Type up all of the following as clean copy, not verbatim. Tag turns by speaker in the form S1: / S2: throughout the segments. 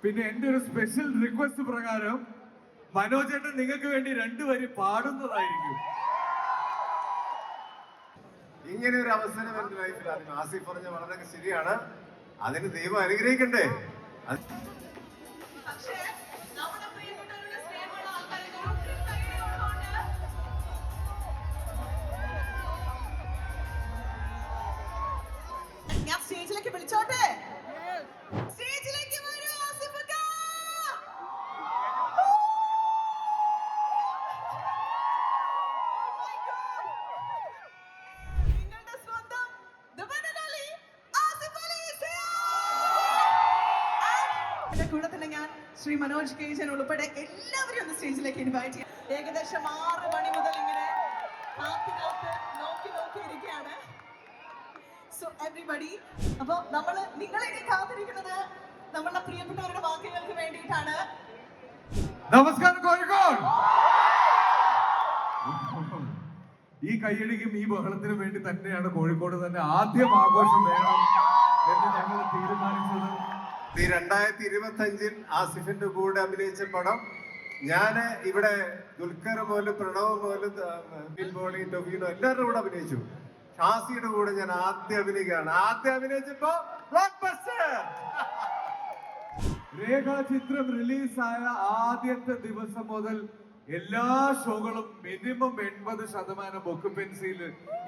S1: പിന്നെ എന്റെ ഒരു സ്പെഷ്യൽ റിക്വസ്റ്റ് പ്രകാരം മനോജേട്ടൻ നിങ്ങൾക്ക് വേണ്ടി രണ്ടുപേരും പാടുന്നതായിരിക്കും.
S2: ഇങ്ങനെ ഒരു അവസരം എന്റെ ലൈഫിൽ അതിന് ആസിഫ് പറഞ്ഞ വളരെ ശരിയാണ്. അതിന് ദൈവം അനുഗ്രഹിക്കണ്ടേ.
S3: ഞാൻ സ്റ്റേജിലേക്ക് വിളിച്ചോട്ടെ. സ്റ്റേജിലേക്ക് വരൂ ആസിഫ് ക. നിങ്ങളുടെ സ്വന്തം the one and only Asif Ali is here. ഇതിന്റെ കൂടെ തന്നെ ഞാൻ ശ്രീ മനോജ് കേജൻ ഉൾപ്പെടെ എല്ലാവരും ഒന്ന് സ്റ്റേജിലേക്ക് ഇൻവൈറ്റ് ചെയ്യാം. ഏകദേശം 6 മണി മുതൽ ഇങ്ങനെ കാത്ത് നോക്കി ഇരിക്കുകയാണ്. സോ എവരിബഡി, അപ്പൊ നിങ്ങളെ കാത്തിരിക്കുന്നത് നമ്മളുടെ പ്രിയപ്പെട്ടവരുടെ വാക്കുകൾക്ക് വേണ്ടിയിട്ടാണ്.
S1: നമസ്കാരം കോഴിക്കോട്. ഈ കയ്യടിക്കും ഈ ബഹളത്തിനും വേണ്ടി തന്നെയാണ് കോഴിക്കോട് തന്നെ ആദ്യം ആഘോഷം വേണം എന്ന് ഞങ്ങൾ തീരുമാനിച്ചത്.
S2: 2025 ആസിഫിന്റെ കൂടെ അഭിനയിച്ച പടം ഞാന് ഇവിടെ ദുൽഖർ പോലും പ്രണവ് പോലും ബിൽബോണി ടൊവിനോ എല്ലാവരുടെ കൂടെ അഭിനയിച്ചു. ഷാസിയുടെ കൂടെ ഞാൻ ആദ്യം അഭിനയിക്കുകയാണ്. ആദ്യം അഭിനയിച്ചപ്പോ
S1: രേഖാചിത്രം റിലീസായ ആദ്യത്തെ ദിവസം മുതൽ എല്ലാ ഷോകളും മിനിമം 80% ഒക്കുപെൻസിയിൽ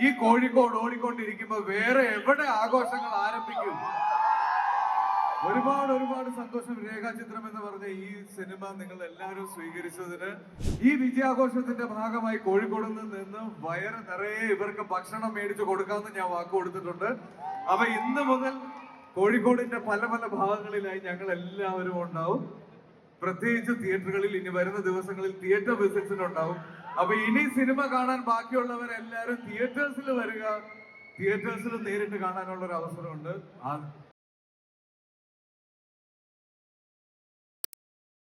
S1: ഈ കോഴിക്കോട് ഓടിക്കൊണ്ടിരിക്കുമ്പോ വേറെ എവിടെ ആഘോഷങ്ങൾ ആരംഭിക്കും? ഒരുപാട് സന്തോഷം. രേഖാചിത്രം എന്ന് പറഞ്ഞ ഈ സിനിമ നിങ്ങൾ എല്ലാവരും സ്വീകരിച്ചതിന്. ഈ വിജയാഘോഷത്തിന്റെ ഭാഗമായി കോഴിക്കോട് നിന്ന് വയറ് നിറയെ ഇവർക്ക് ഭക്ഷണം മേടിച്ചു കൊടുക്കാമെന്ന് ഞാൻ വാക്ക് കൊടുത്തിട്ടുണ്ട്. അപ്പൊ ഇന്ന് മുതൽ കോഴിക്കോടിന്റെ പല ഭാഗങ്ങളിലായി ഞങ്ങൾ എല്ലാവരും ഉണ്ടാവും. പ്രത്യേകിച്ച് തിയേറ്ററുകളിൽ ഇനി വരുന്ന ദിവസങ്ങളിൽ തിയേറ്റർ വിസിറ്റ്സിനുണ്ടാവും. അപ്പൊ ഇനി സിനിമ കാണാൻ ബാക്കിയുള്ളവരെല്ലാവരും തിയേറ്റേഴ്സിൽ വരിക. തിയേറ്റേഴ്സിൽ നേരിട്ട് കാണാനുള്ള ഒരു അവസരമുണ്ട്.